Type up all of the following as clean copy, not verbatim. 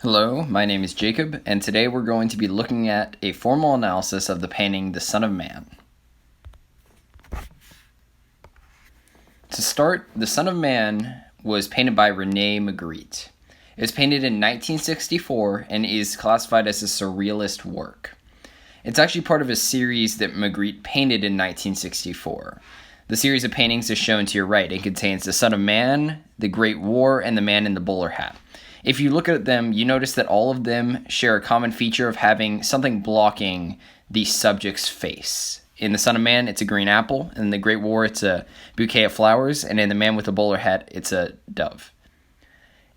Hello, my name is Jacob, and today we're going to be looking at a formal analysis of the painting The Son of Man. To start, The Son of Man was painted by Rene Magritte. It was painted in 1964 and is classified as a surrealist work. It's actually part of a series that Magritte painted in 1964. The series of paintings is shown to your right. It contains The Son of Man, The Great War, and The Man in the Bowler Hat. If you look at them, you notice that all of them share a common feature of having something blocking the subject's face. In The Son of Man, it's a green apple. In The Great War, it's a bouquet of flowers. And in The Man with the Bowler Hat, it's a dove.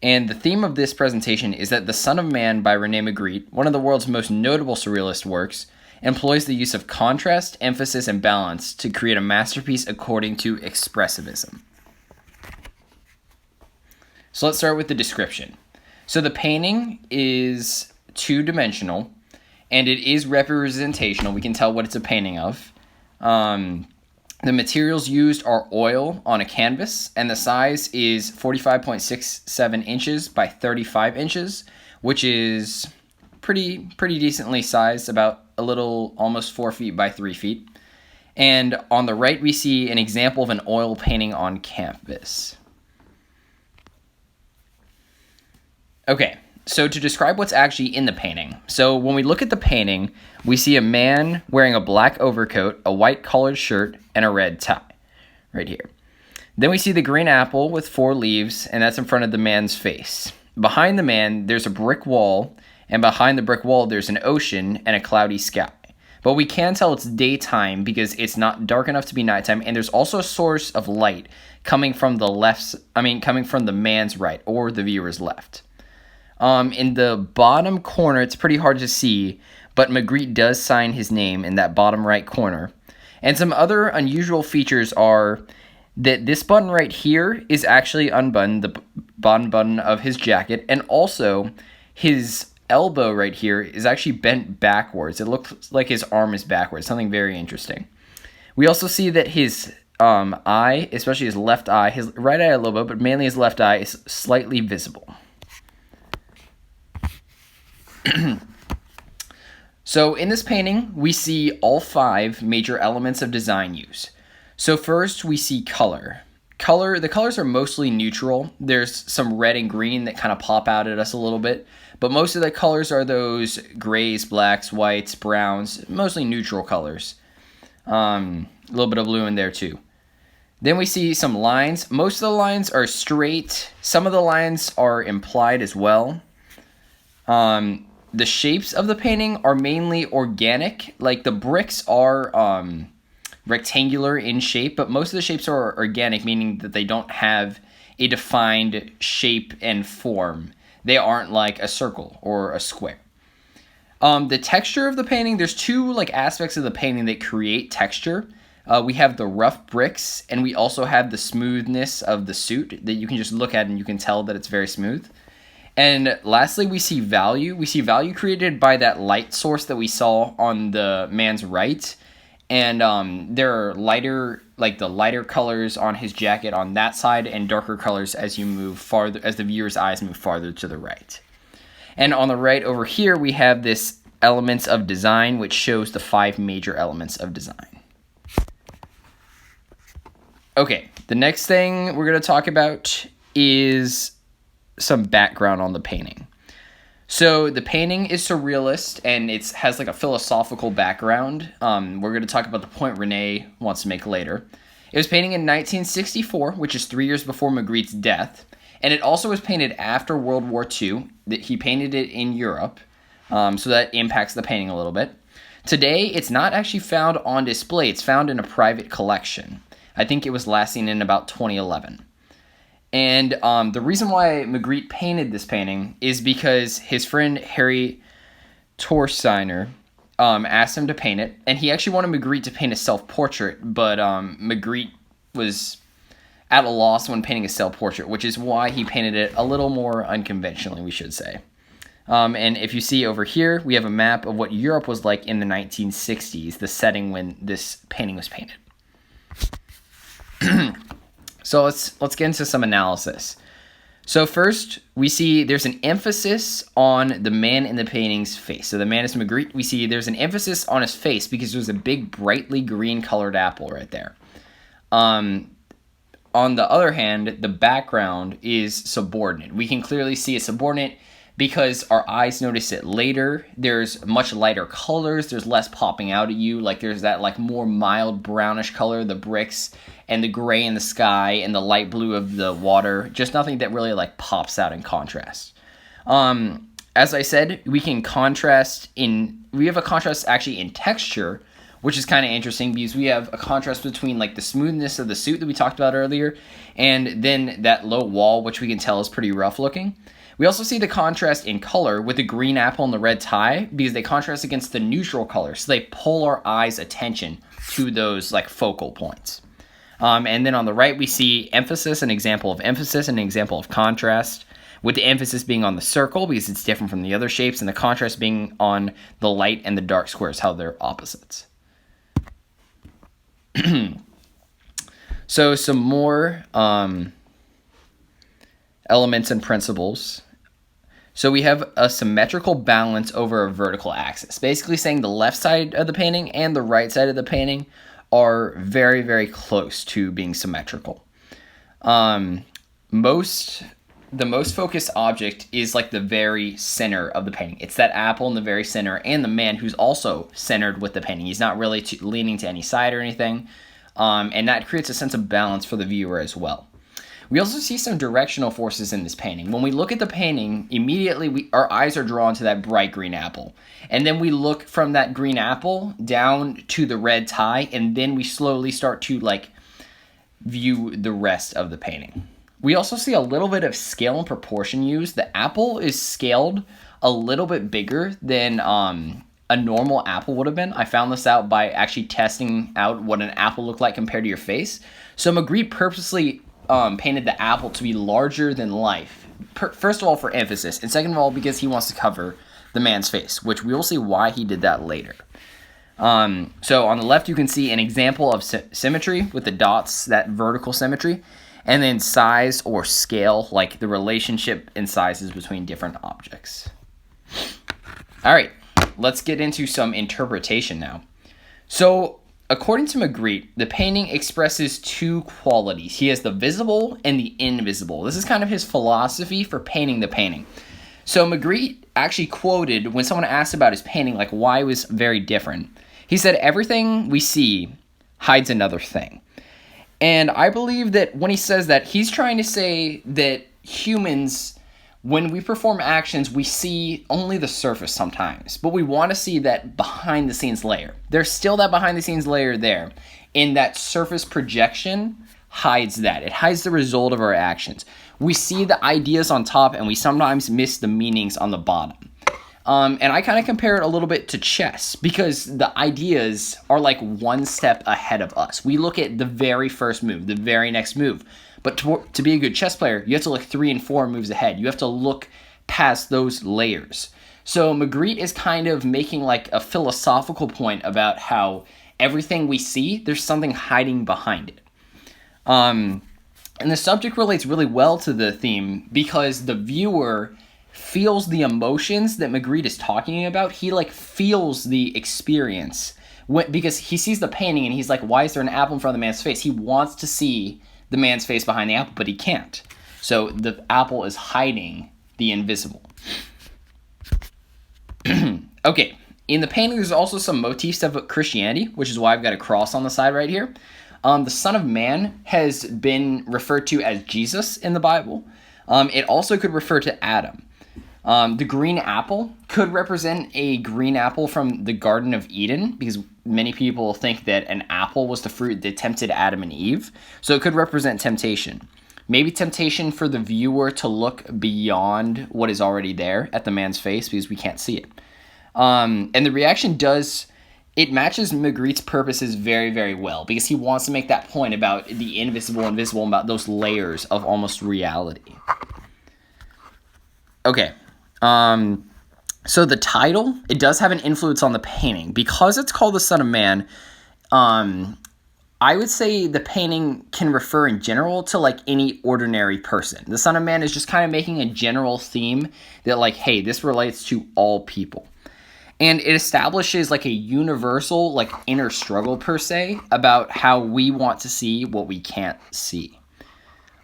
And the theme of this presentation is that The Son of Man by Rene Magritte, one of the world's most notable surrealist works, employs the use of contrast, emphasis, and balance to create a masterpiece according to expressivism. So let's start with the description. So the painting is two-dimensional, and it is representational. We can tell what it's a painting of. The materials used are oil on a canvas, and the size is 45.67 inches by 35 inches, which is pretty decently sized, about a little, almost 4 feet by 3 feet. And on the right, we see an example of an oil painting on canvas. Okay, so to describe what's actually in the painting. So when we look at the painting, we see a man wearing a black overcoat, a white collared shirt, and a red tie, right here. Then we see the green apple with 4 leaves, and that's in front of the man's face. Behind the man, there's a brick wall, and behind the brick wall, there's an ocean and a cloudy sky. But we can tell it's daytime because it's not dark enough to be nighttime, and there's also a source of light coming from the man's right, or the viewer's left. In the bottom corner, it's pretty hard to see, but Magritte does sign his name in that bottom right corner. And some other unusual features are that this button right here is actually unbuttoned, the bottom button of his jacket, and also his elbow right here is actually bent backwards. It looks like his arm is backwards, something very interesting. We also see that his eye, especially his left eye, his right eye a little bit, but mainly his left eye, is slightly visible. So in this painting, we see all 5 major elements of design used. So first, we see color. The colors are mostly neutral. There's some red and green that kind of pop out at us a little bit, but most of the colors are those grays, blacks, whites, browns, mostly neutral colors. A little bit of blue in there too. Then we see some lines. Most of the lines are straight. Some of the lines are implied as well. The shapes of the painting are mainly organic. Like the bricks are rectangular in shape, but most of the shapes are organic, meaning that they don't have a defined shape and form. They aren't like a circle or a square. The texture of the painting, there's 2 aspects of the painting that create texture. We have the rough bricks, and we also have the smoothness of the suit that you can just look at and you can tell that it's very smooth. And lastly, we see value. We see value created by that light source that we saw on the man's right. And there are the lighter colors on his jacket on that side, and darker colors as you move farther, as the viewer's eyes move farther to the right. And on the right over here, we have this elements of design, which shows the 5 major elements of design. Okay, the next thing we're going to talk about is some background on the painting. So the painting is surrealist, and it has a philosophical background. We're going to talk about the point Rene wants to make later. It was painted in 1964, which is 3 years before Magritte's death, and it also was painted after World War II. That he painted it in Europe, so that impacts the painting a little bit. Today, it's not actually found on display. It's found in a private collection. I think it was last seen in about 2011. And the reason why Magritte painted this painting is because his friend Harry Torsteiner asked him to paint it, and he actually wanted Magritte to paint a self-portrait, but Magritte was at a loss when painting a self-portrait, which is why he painted it a little more unconventionally, we should say. And if you see over here, we have a map of what Europe was like in the 1960s, the setting when this painting was painted. So let's get into some analysis. So first, we see there's an emphasis on the man in the painting's face. So the man is Magritte. We see there's an emphasis on his face because there's a big, brightly green colored apple right there. On the other hand, the background is subordinate. We can clearly see a subordinate because our eyes notice it later. There's much lighter colors. There's less popping out at you. Like there's that like more mild brownish color, the bricks, and the gray in the sky, and the light blue of the water. Just nothing that really like pops out in contrast. As I said, we have a contrast actually in texture, which is kind of interesting because we have a contrast between like the smoothness of the suit that we talked about earlier, and then that low wall, which we can tell is pretty rough looking. We also see the contrast in color with the green apple and the red tie because they contrast against the neutral color. So they pull our eyes' attention to those like focal points. And then on the right, we see emphasis, an example of emphasis, and an example of contrast, with the emphasis being on the circle because it's different from the other shapes, and the contrast being on the light and the dark squares, how they're opposites. So some more elements and principles. So we have a symmetrical balance over a vertical axis, basically saying the left side of the painting and the right side of the painting are very, very close to being symmetrical. The most focused object is like the very center of the painting. It's that apple in the very center, and the man who's also centered with the painting. He's not really leaning to any side or anything, and that creates a sense of balance for the viewer as well. We also see some directional forces in this painting. When we look at the painting, immediately our eyes are drawn to that bright green apple. And then we look from that green apple down to the red tie, and then we slowly start to like view the rest of the painting. We also see a little bit of scale and proportion used. The apple is scaled a little bit bigger than a normal apple would have been. I found this out by actually testing out what an apple looked like compared to your face. So Magritte purposely painted the apple to be larger than life. First of all, for emphasis, and second of all, because he wants to cover the man's face, which we will see why he did that later. So on the left, you can see an example of symmetry with the dots, that vertical symmetry, and then size or scale, like the relationship in sizes between different objects. All right, let's get into some interpretation now. So according to Magritte, the painting expresses two qualities. He has the visible and the invisible. This is kind of his philosophy for painting the painting. So Magritte actually quoted when someone asked about his painting, like why it was very different. He said, "Everything we see hides another thing." And I believe that when he says that, he's trying to say that humans, when we perform actions, we see only the surface sometimes, but we want to see that behind the scenes layer. There's still that behind the scenes layer there, and that surface projection hides that. It hides the result of our actions. We see the ideas on top, and we sometimes miss the meanings on the bottom. And I kind of compare it a little bit to chess, because the ideas are like one step ahead of us. We look at the very first move, the very next move. But to be a good chess player, you have to look 3 and 4 moves ahead. You have to look past those layers. So Magritte is kind of making like a philosophical point about how everything we see, there's something hiding behind it. And the subject relates really well to the theme because the viewer feels the emotions that Magritte is talking about. He like feels the experience because he sees the painting and he's like, why is there an apple in front of the man's face? He wants to see the man's face behind the apple, but he can't. So the apple is hiding the invisible. Okay, in the painting, there's also some motifs of Christianity, which is why I've got a cross on the side right here. The Son of Man has been referred to as Jesus in the Bible. It also could refer to Adam. The green apple could represent a green apple from the Garden of Eden, because many people think that an apple was the fruit that tempted Adam and Eve. So it could represent temptation. Maybe temptation for the viewer to look beyond what is already there at the man's face because we can't see it. And the reaction it matches Magritte's purposes very, very well because he wants to make that point about the invisible and visible, about those layers of almost reality. Okay. So the title, it does have an influence on the painting. Because it's called The Son of Man, I would say the painting can refer in general to like any ordinary person. The Son of Man is just kind of making a general theme that like, hey, this relates to all people. And it establishes like a universal like inner struggle per se about how we want to see what we can't see.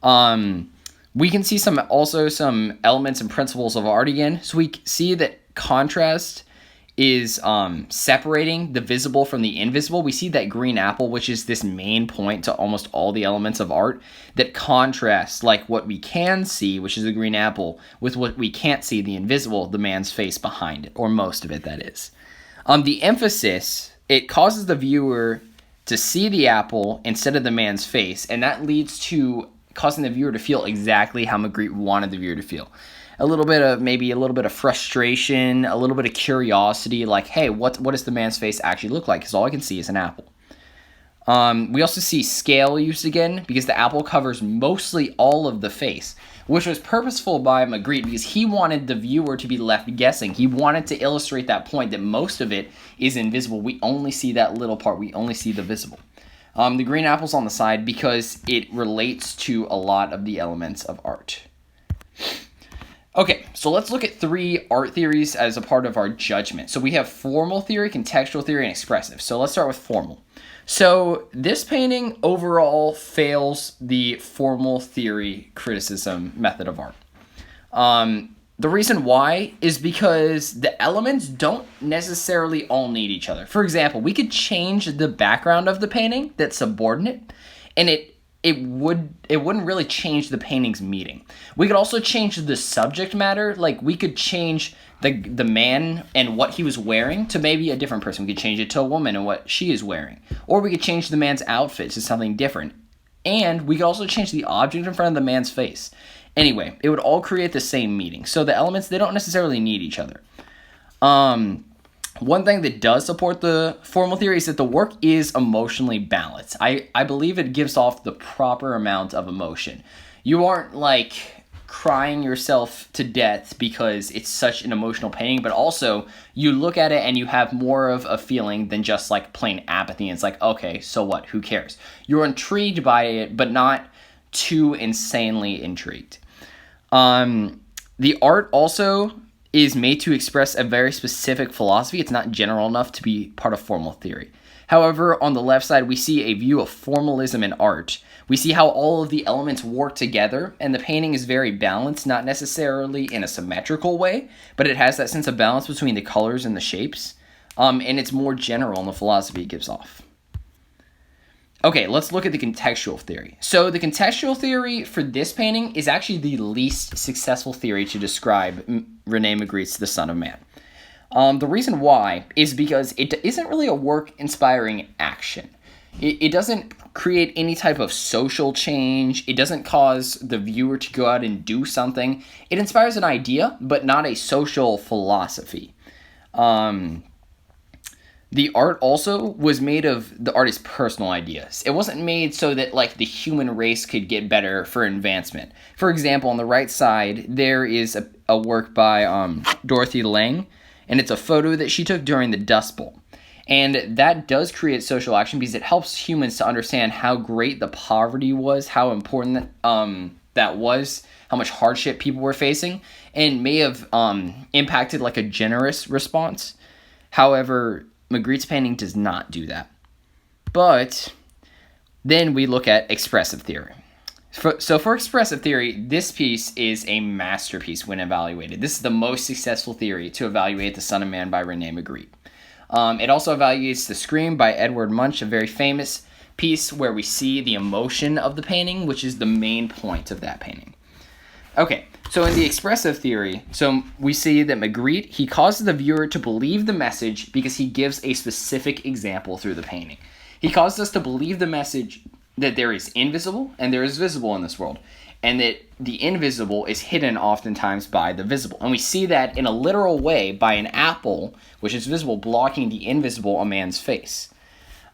We can see some elements and principles of art again. So we see that contrast is separating the visible from the invisible. We see that green apple, which is this main point to almost all the elements of art, that contrasts like what we can see, which is the green apple, with what we can't see, the invisible, the man's face behind it, or most of it, that is. The emphasis, it causes the viewer to see the apple instead of the man's face, and that leads to causing the viewer to feel exactly how Magritte wanted the viewer to feel. Maybe a little bit of frustration, a little bit of curiosity, like, hey, what does the man's face actually look like? Because all I can see is an apple. We also see scale used again, because the apple covers mostly all of the face, which was purposeful by Magritte because he wanted the viewer to be left guessing. He wanted to illustrate that point that most of it is invisible. We only see that little part. We only see the visible. The green apple's on the side because it relates to a lot of the elements of art. Okay, so let's look at 3 art theories as a part of our judgment. So we have formal theory, contextual theory, and expressive. So let's start with formal. So this painting overall fails the formal theory criticism method of art. The reason why is because the elements don't necessarily all need each other. For example, we could change the background of the painting that's subordinate, and it wouldn't really change the painting's meaning. We could also change the subject matter. Like, we could change the man and what he was wearing to maybe a different person. We could change it to a woman and what she is wearing. Or we could change the man's outfit to something different. And we could also change the object in front of the man's face. Anyway, it would all create the same meaning. So the elements, they don't necessarily need each other. One thing that does support the formal theory is that the work is emotionally balanced. I believe it gives off the proper amount of emotion. You aren't like crying yourself to death because it's such an emotional painting, but also you look at it and you have more of a feeling than just like plain apathy. And it's like, okay, so what? Who cares? You're intrigued by it, but not too insanely intrigued. The art also is made to express a very specific philosophy. It's not general enough to be part of formal theory. However, on the left side, we see a view of formalism in art. We see how all of the elements work together, and the painting is very balanced, not necessarily in a symmetrical way, but it has that sense of balance between the colors and the shapes, and it's more general in the philosophy it gives off. Okay, let's look at the contextual theory. So the contextual theory for this painting is actually the least successful theory to describe Rene Magritte's The Son of Man. The reason why is because it isn't really a work inspiring action. It doesn't create any type of social change. It doesn't cause the viewer to go out and do something. It inspires an idea, but not a social philosophy. The art also was made of the artist's personal ideas. It wasn't made so that like the human race could get better for advancement. For example, on the right side, there is a work by Dorothy Lange, and it's a photo that she took during the Dust Bowl. And that does create social action because it helps humans to understand how great the poverty was, how important that was, how much hardship people were facing, and may have impacted like a generous response. However, Magritte's painting does not do that. But then we look at expressive theory. So for expressive theory, this piece is a masterpiece when evaluated. This is the most successful theory to evaluate The Son of Man by Rene Magritte. It also evaluates The Scream by Edward Munch, a very famous piece where we see the emotion of the painting, which is the main point of that painting. Okay, so in the expressive theory, so we see that Magritte, he causes the viewer to believe the message because he gives a specific example through the painting. He causes us to believe the message that there is invisible and there is visible in this world, and that the invisible is hidden oftentimes by the visible. And we see that in a literal way by an apple, which is visible, blocking the invisible, a man's face.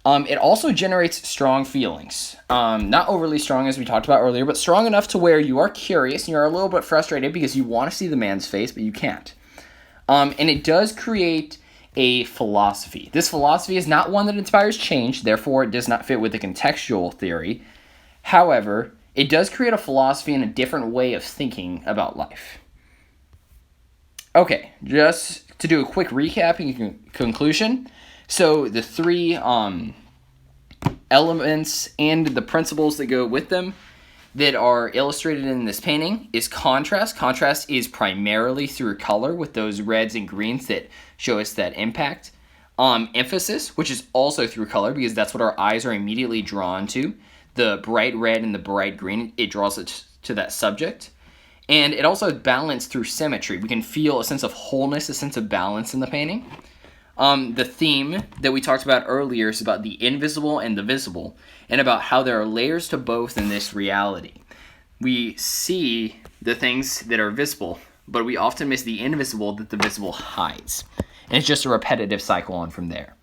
It also generates strong feelings. Not overly strong as we talked about earlier, but strong enough to where you are curious and you're a little bit frustrated because you want to see the man's face, but you can't. And it does create a philosophy. This philosophy is not one that inspires change, therefore it does not fit with the contextual theory. However, it does create a philosophy and a different way of thinking about life. Okay, just to do a quick recap and conclusion. So the three elements and the principles that go with them that are illustrated in this painting is contrast. Contrast is primarily through color with those reds and greens that show us that impact. Emphasis, which is also through color because that's what our eyes are immediately drawn to. The bright red and the bright green, it draws it to that subject. And it also balanced through symmetry. We can feel a sense of wholeness, a sense of balance in the painting. The theme that we talked about earlier is about the invisible and the visible, and about how there are layers to both in this reality. We see the things that are visible, but we often miss the invisible that the visible hides. And it's just a repetitive cycle on from there.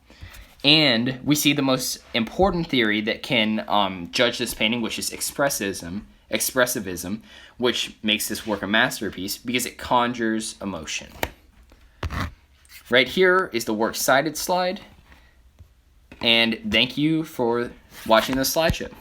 And we see the most important theory that can judge this painting, which is expressivism, which makes this work a masterpiece because it conjures emotion. Right here is the works cited slide, and thank you for watching this slideshow.